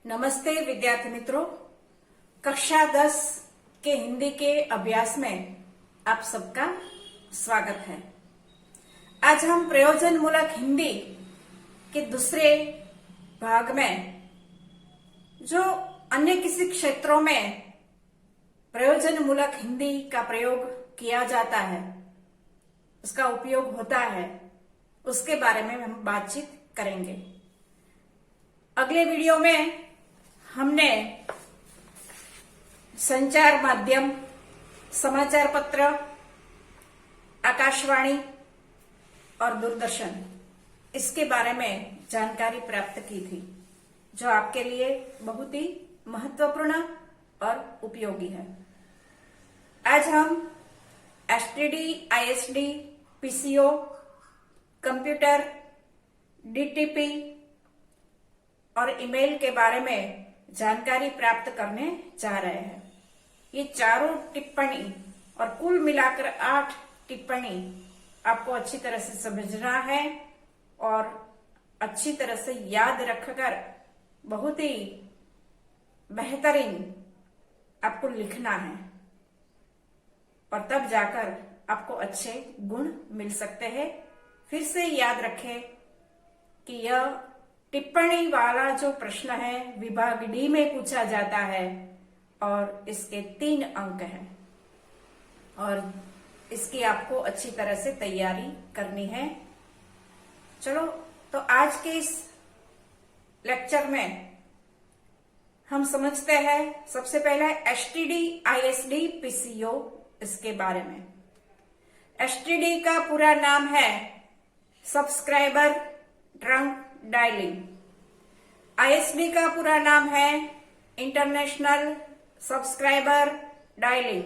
नमस्ते विद्यार्थी मित्रों, कक्षा 10 के हिंदी के अभ्यास में आप सबका स्वागत है। आज हम प्रयोजन मूलक हिंदी के दूसरे भाग में जो अन्य किसी क्षेत्रों में प्रयोजन मूलक हिंदी का प्रयोग किया जाता है, उसका उपयोग होता है, उसके बारे में हम बातचीत करेंगे। अगले वीडियो में हमने संचार माध्यम, समाचार पत्र, आकाशवाणी और दूरदर्शन, इसके बारे में जानकारी प्राप्त की थी, जो आपके लिए बहुत ही महत्वपूर्ण और उपयोगी है। आज हम STD, ISD, PCO, computer, DTP और ईमेल के बारे में जानकारी प्राप्त करने जा रहे हैं। ये चारों टिप्पणी और कुल मिलाकर 8 टिप्पणी आपको अच्छी तरह से समझना है और अच्छी तरह से याद रखकर बहुत ही बेहतरीन आपको लिखना है, और तब जाकर आपको अच्छे गुण मिल सकते हैं। फिर से याद रखें कि यह टिप्पणी वाला जो प्रश्न है विभाग डी में पूछा जाता है और इसके 3 अंक हैं और इसकी आपको अच्छी तरह से तैयारी करनी है। चलो, तो आज के इस लेक्चर में हम समझते हैं सबसे पहले एसटीडी, आईएसडी, पीसीओ, इसके बारे में। एसटीडी का पूरा नाम है सब्सक्राइबर ट्रंक डायलिंग। आईएसडी का पूरा नाम है इंटरनेशनल सब्सक्राइबर डायलिंग।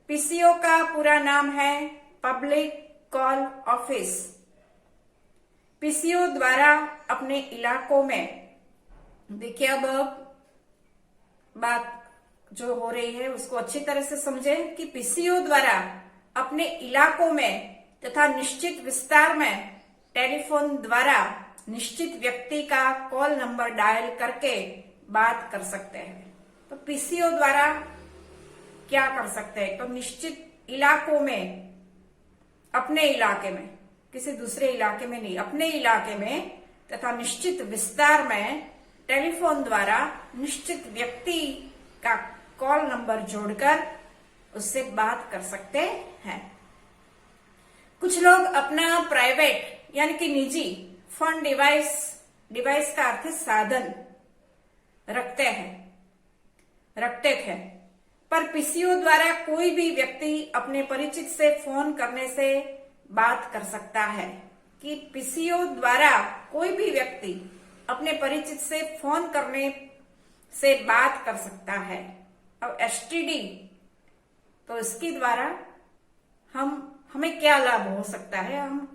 पीसीओ का पूरा नाम है पब्लिक कॉल ऑफिस। पीसीओ द्वारा अपने इलाकों में, देखिए अब बात जो हो रही है उसको अच्छी तरह से समझे कि पीसीओ द्वारा अपने इलाकों में तथा निश्चित विस्तार में टेलीफोन द्वारा निश्चित व्यक्ति का कॉल नंबर डायल करके बात कर सकते हैं। तो पीसीओ द्वारा क्या कर सकते हैं? तो निश्चित इलाकों में, अपने इलाके में, किसी दूसरे इलाके में नहीं, अपने इलाके में तथा निश्चित विस्तार में टेलीफोन द्वारा निश्चित व्यक्ति का कॉल नंबर जोड़कर उससे बात कर सकते हैं। कुछ लोग अपना प्राइवेट यानी कि निजी फोन डिवाइस का अर्थ साधन रखते हैं, पर पीसीओ द्वारा कोई भी व्यक्ति अपने परिचित से फोन करने से बात कर सकता है। कि पीसीओ द्वारा कोई भी व्यक्ति अपने परिचित से फोन करने से बात कर सकता है। अब एसटीडी, तो इसके द्वारा हमें क्या लाभ हो सकता है, हम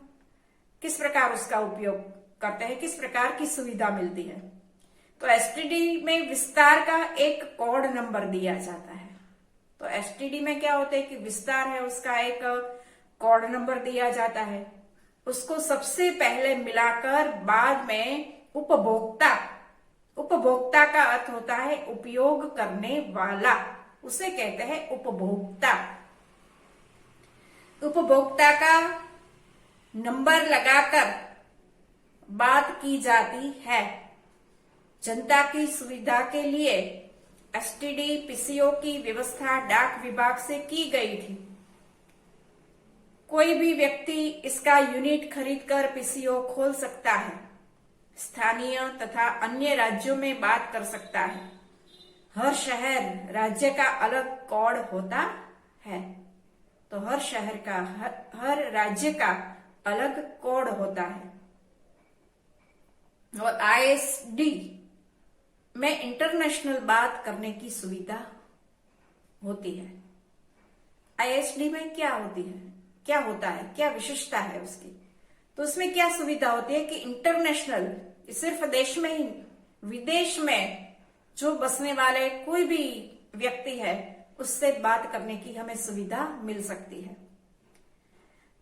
किस प्रकार उसका उपयोग करते हैं, किस प्रकार की सुविधा मिलती है। तो एसटीडी में विस्तार का एक कोड नंबर दिया जाता है। तो एसटीडी में क्या होता है कि विस्तार है, उसका एक कोड नंबर दिया जाता है। उसको सबसे पहले मिलाकर बाद में उपभोक्ता का अर्थ होता है उपयोग करने वाला, उसे कहते हैं उपभोक्ता। उपभोक्ता का नंबर लगाकर बात की जाती है। जनता की सुविधा के लिए एसटीडी, पीसीओ की व्यवस्था डाक विभाग से की गई थी। कोई भी व्यक्ति इसका यूनिट खरीदकर पीसीओ खोल सकता है। स्थानीय तथा अन्य राज्यों में बात कर सकता है। हर शहर राज्य का अलग कोड होता है। तो हर शहर का, हर राज्य का अलग कोड होता है। और आईएसडी में इंटरनेशनल बात करने की सुविधा होती है। आईएसडी में क्या होती है, क्या होता है, क्या विशेषता है उसकी? तो उसमें क्या सुविधा होती है कि इंटरनेशनल, सिर्फ देश में ही, विदेश में जो बसने वाले कोई भी व्यक्ति है उससे बात करने की हमें सुविधा मिल सकती है।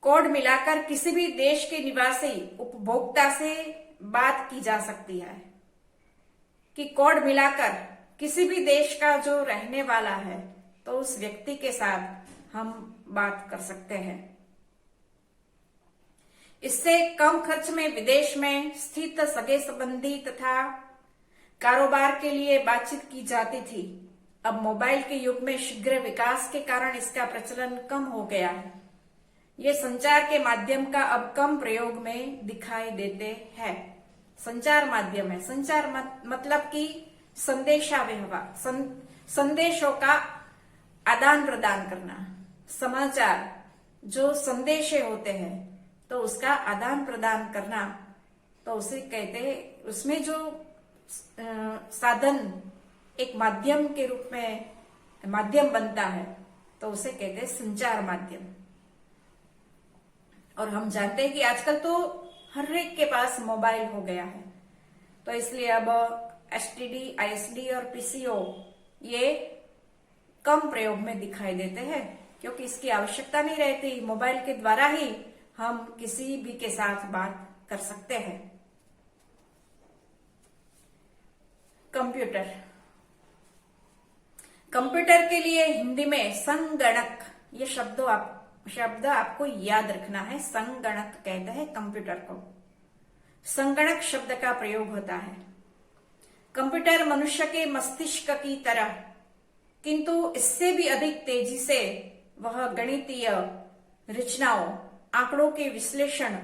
कोड मिलाकर किसी भी देश के निवासी उपभोक्ता से बात की जा सकती है। कि कोड मिलाकर किसी भी देश का जो रहने वाला है तो उस व्यक्ति के साथ हम बात कर सकते हैं। इससे कम खर्च में विदेश में स्थित सगे संबंधी तथा कारोबार के लिए बातचीत की जाती थी। अब मोबाइल के युग में शीघ्र विकास के कारण इसका प्रचलन कम हो गया है। ये संचार के माध्यम का अब कम प्रयोग में दिखाई देते हैं। संचार माध्यम है। संचार मतलब कि संदेशा व्यवहार, संदेशों का आदान प्रदान करना। समाचार जो संदेशे होते हैं तो उसका आदान प्रदान करना, तो उसे कहते हैं, उसमें जो साधन एक माध्यम के रूप में माध्यम बनता है तो उसे कहते हैं संचार माध्यम। और हम जानते हैं कि आजकल तो हर एक के पास मोबाइल हो गया है, तो इसलिए अब एसटीडी, आईएसडी और पीसीओ ये कम प्रयोग में दिखाई देते हैं, क्योंकि इसकी आवश्यकता नहीं रहती। मोबाइल के द्वारा ही हम किसी भी के साथ बात कर सकते हैं। कंप्यूटर। कंप्यूटर के लिए हिंदी में संगणक, ये शब्द आपको याद रखना है। संगणक कहते हैं कंप्यूटर को। संगणक शब्द का प्रयोग होता है। कंप्यूटर मनुष्य के मस्तिष्क की तरह, किंतु इससे भी अधिक तेजी से वह गणितीय रचनाओं, आंकड़ों के विश्लेषण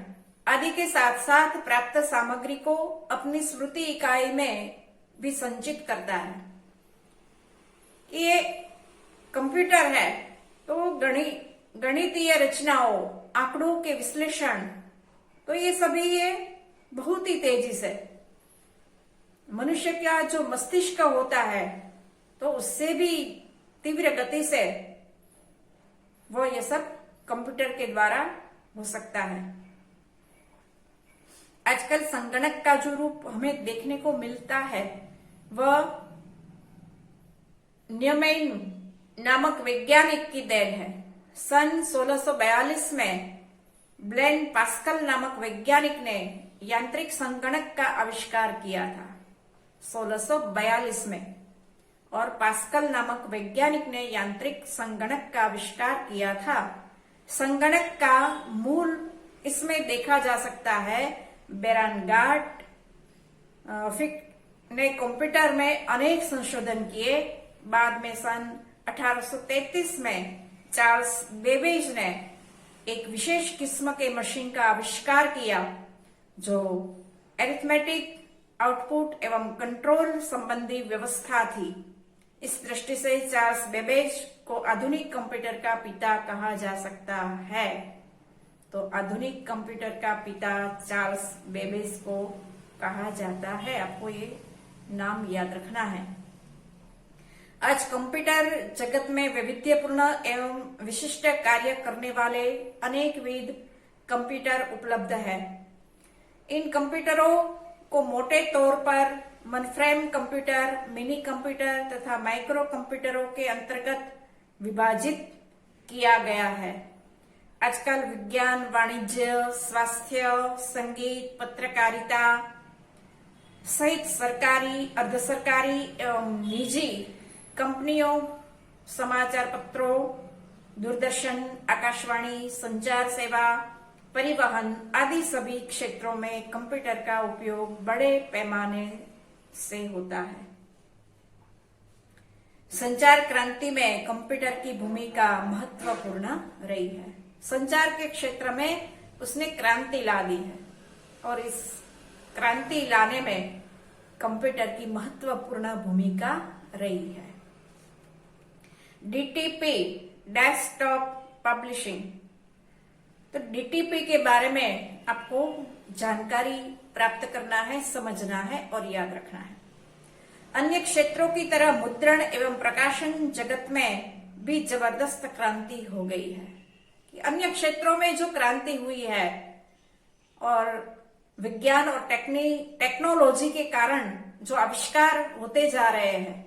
आदि के साथ साथ प्राप्त सामग्री को अपनी स्मृति इकाई में भी संचित करता है। ये कंप्यूटर है तो गणितीय रचनाओं, आंकड़ों के विश्लेषण, तो ये सभी ये बहुत ही तेजी से मनुष्य का जो मस्तिष्क होता है तो उससे भी तीव्र गति से वो ये सब कंप्यूटर के द्वारा हो सकता है। आजकल संगणक का जो रूप हमें देखने को मिलता है वह न्यूमैन नामक वैज्ञानिक की देन है। सन 1642 में ब्लेन पास्कल नामक वैज्ञानिक ने यांत्रिक संगणक का आविष्कार किया था 1642 में, और पास्कल नामक वैज्ञानिक ने यांत्रिक संगणक का आविष्कार किया था। संगणक का मूल इसमें देखा जा सकता है। बेरेनगार्ड फिक ने कंप्यूटर में अनेक संशोधन किए। बाद में सन 1833 में चार्ल्स बेबेज ने एक विशेष किस्म के मशीन का आविष्कार किया जो अरिथमेटिक, आउटपुट एवं कंट्रोल संबंधी व्यवस्था थी। इस दृष्टि से चार्ल्स बेबेज को आधुनिक कंप्यूटर का पिता कहा जा सकता है। तो आधुनिक कंप्यूटर का पिता चार्ल्स बेबेज को कहा जाता है। आपको ये नाम याद रखना है। आज कंप्यूटर जगत में वैविध्यपूर्ण एवं विशिष्ट कार्य करने वाले अनेकविध कंप्यूटर उपलब्ध है। इन कंप्यूटरों को मोटे तौर पर मनफ्रेम कंप्यूटर, मिनी कंप्यूटर तथा माइक्रो कंप्यूटरों के अंतर्गत विभाजित किया गया है। आजकल विज्ञान, वाणिज्य, स्वास्थ्य, संगीत, पत्रकारिता सहित सरकारी, अर्धसरकारी एवं निजी कंपनियों, समाचार पत्रों, दूरदर्शन, आकाशवाणी, संचार सेवा, परिवहन आदि सभी क्षेत्रों में कंप्यूटर का उपयोग बड़े पैमाने से होता है। संचार क्रांति में कंप्यूटर की भूमिका महत्वपूर्ण रही है। संचार के क्षेत्र में उसने क्रांति ला दी है और इस क्रांति लाने में कंप्यूटर की महत्वपूर्ण भूमिका रही है। DTP, desktop publishing. तो डीटीपी के बारे में आपको जानकारी प्राप्त करना है, समझना है और याद रखना है। अन्य क्षेत्रों की तरह मुद्रण एवं प्रकाशन जगत में भी जबरदस्त क्रांति हो गई है। कि अन्य क्षेत्रों में जो क्रांति हुई है और विज्ञान और टेक्नोलॉजी के कारण जो आविष्कार होते जा रहे हैं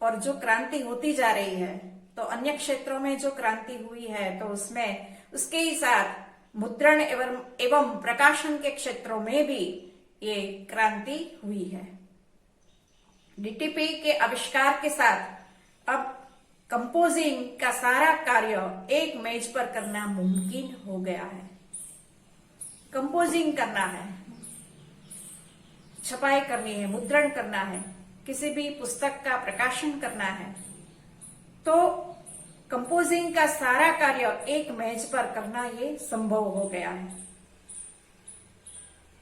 और जो क्रांति होती जा रही है, तो अन्य क्षेत्रों में जो क्रांति हुई है तो उसमें उसके ही साथ मुद्रण एवं प्रकाशन के क्षेत्रों में भी ये क्रांति हुई है। डीटीपी के आविष्कार के साथ अब कंपोजिंग का सारा कार्य एक मेज पर करना मुमकिन हो गया है। कंपोजिंग करना है, छपाई करनी है, मुद्रण करना है, किसी भी पुस्तक का प्रकाशन करना है, तो कंपोजिंग का सारा कार्य एक मेज पर करना ये संभव हो गया है।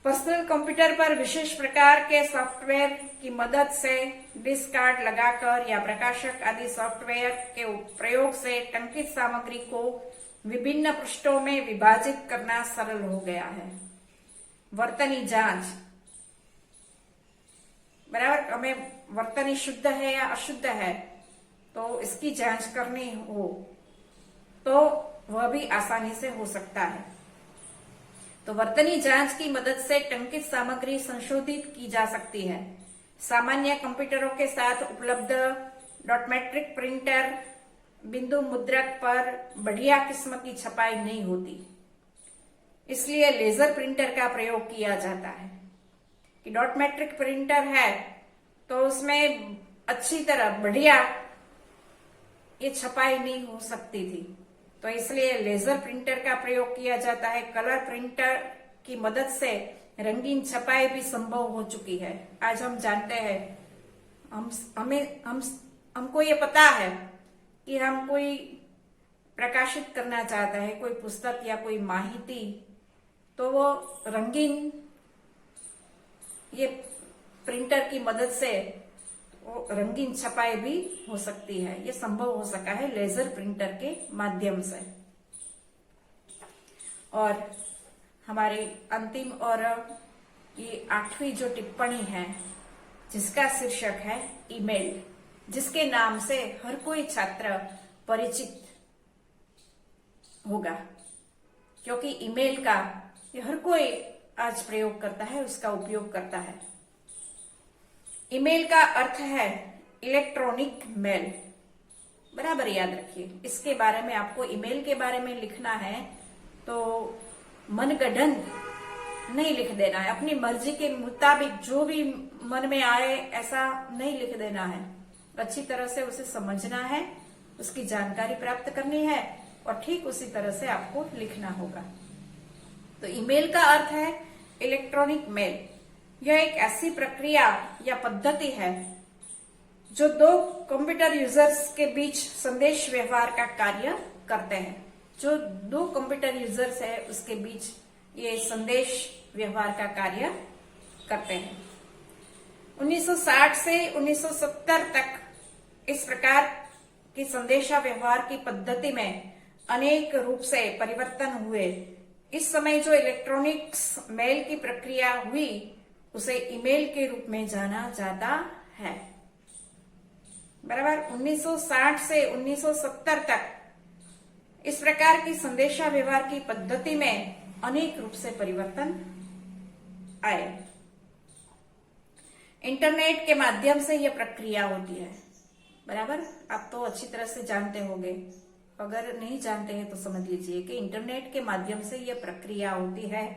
पर्सनल कंप्यूटर पर विशेष प्रकार के सॉफ्टवेयर की मदद से डिस्क कार्ड लगाकर या प्रकाशक आदि सॉफ्टवेयर के प्रयोग से टंकित सामग्री को विभिन्न पृष्ठों में विभाजित करना सरल हो गया है। वर्तनी जांच, बराबर, हमें वर्तनी शुद्ध है या अशुद्ध है तो इसकी जांच करनी हो तो वह भी आसानी से हो सकता है। तो वर्तनी जांच की मदद से टंकित सामग्री संशोधित की जा सकती है। सामान्य कंप्यूटरों के साथ उपलब्ध डॉट मैट्रिक प्रिंटर बिंदु मुद्रक पर बढ़िया किस्म की छपाई नहीं होती, इसलिए लेजर प्रिंटर का प्रयोग किया जाता है। कि डॉट मैट्रिक प्रिंटर है तो उसमें अच्छी तरह बढ़िया ये छपाई नहीं हो सकती थी, तो इसलिए लेजर प्रिंटर का प्रयोग किया जाता है। कलर प्रिंटर की मदद से रंगीन छपाई भी संभव हो चुकी है। आज हम जानते हैं, हमको ये पता है कि हम कोई प्रकाशित करना चाहता है, कोई पुस्तक या कोई माहिती, तो वो रंगीन ये प्रिंटर की मदद से वो रंगीन छपाई भी हो सकती है। ये संभव हो सका है लेजर प्रिंटर के माध्यम से। और हमारी अंतिम और ये 8वीं जो टिप्पणी है जिसका शीर्षक है ईमेल, जिसके नाम से हर कोई छात्र परिचित होगा, क्योंकि ईमेल का ये हर कोई आज प्रयोग करता है, उसका उपयोग करता है। ईमेल का अर्थ है इलेक्ट्रॉनिक मेल, बराबर याद रखिए। इसके बारे में आपको ईमेल के बारे में लिखना है तो मनगढ़ंत नहीं लिख देना है, अपनी मर्जी के मुताबिक जो भी मन में आए ऐसा नहीं लिख देना है। अच्छी तरह से उसे समझना है, उसकी जानकारी प्राप्त करनी है और ठीक उसी तरह से आपको लिखना होगा। तो ईमेल का अर्थ है इलेक्ट्रॉनिक मेल। यह एक ऐसी प्रक्रिया या पद्धति है जो दो कंप्यूटर यूजर्स के बीच संदेश व्यवहार का कार्य करते हैं। जो दो कंप्यूटर यूजर्स है उसके बीच ये संदेश व्यवहार का कार्य करते हैं। 1960 से 1970 तक इस प्रकार की संदेशा व्यवहार की पद्धति में अनेक रूप से परिवर्तन हुए। इस समय जो इलेक्ट्रॉनिक्स मेल की प्रक्रिया हुई उसे ईमेल के रूप में जाना जाता है, बराबर। 1960 से 1970 तक इस प्रकार की संदेशा व्यवहार की पद्धति में अनेक रूप से परिवर्तन आए। इंटरनेट के माध्यम से यह प्रक्रिया होती है, बराबर। आप तो अच्छी तरह से जानते होंगे, अगर नहीं जानते हैं तो समझ लीजिए कि इंटरनेट के माध्यम से यह प्रक्रिया होती है।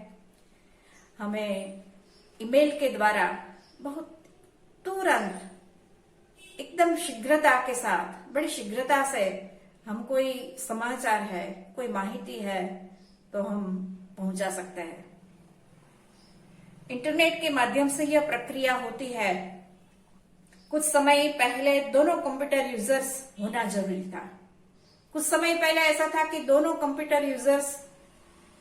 हमें ईमेल के द्वारा बहुत तुरंत एकदम शीघ्रता के साथ, बड़ी शीघ्रता से हम कोई समाचार है, कोई माहिती है तो हम पहुंचा सकते हैं। इंटरनेट के माध्यम से यह प्रक्रिया होती है। कुछ समय पहले दोनों कंप्यूटर यूजर्स होना जरूरी था। कुछ समय पहले ऐसा था कि दोनों कंप्यूटर यूजर्स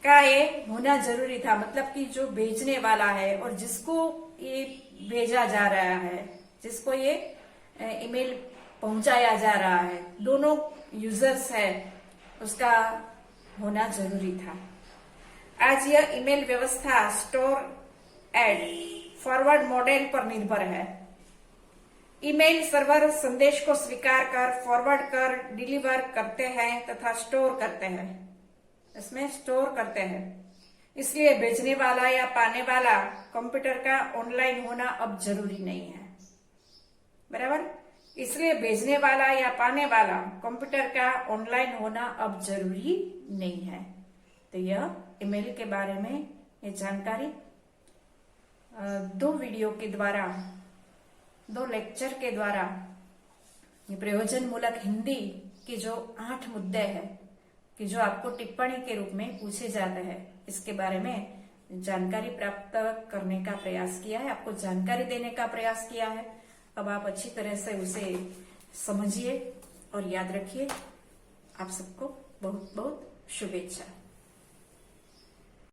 का ये होना जरूरी था, मतलब कि जो भेजने वाला है और जिसको ये भेजा जा रहा है, जिसको ये ईमेल पहुंचाया जा रहा है, दोनों यूजर्स है उसका होना जरूरी था। आज यह ईमेल व्यवस्था स्टोर एंड फॉरवर्ड मॉडल पर निर्भर है। ईमेल सर्वर संदेश को स्वीकार कर, फॉरवर्ड कर, डिलीवर करते हैं तथा स्टोर करते हैं, इसमें स्टोर करते हैं। इसलिए भेजने वाला या पाने वाला कंप्यूटर का ऑनलाइन होना अब जरूरी नहीं है, बराबर। इसलिए भेजने वाला या पाने वाला कंप्यूटर का ऑनलाइन होना अब जरूरी नहीं है। तो यह ईमेल के बारे में ये जानकारी 2 वीडियो के द्वारा 2 लेक्चर के द्वारा ये प्रयोजन मूलक हिंदी की जो 8 मुद्दे हैं कि जो आपको टिप्पणी के रूप में पूछे जाते हैं, इसके बारे में जानकारी प्राप्त करने का प्रयास किया है, आपको जानकारी देने का प्रयास किया है। अब आप अच्छी तरह से उसे समझिए और याद रखिए। आप सबको बहुत बहुत शुभेच्छा।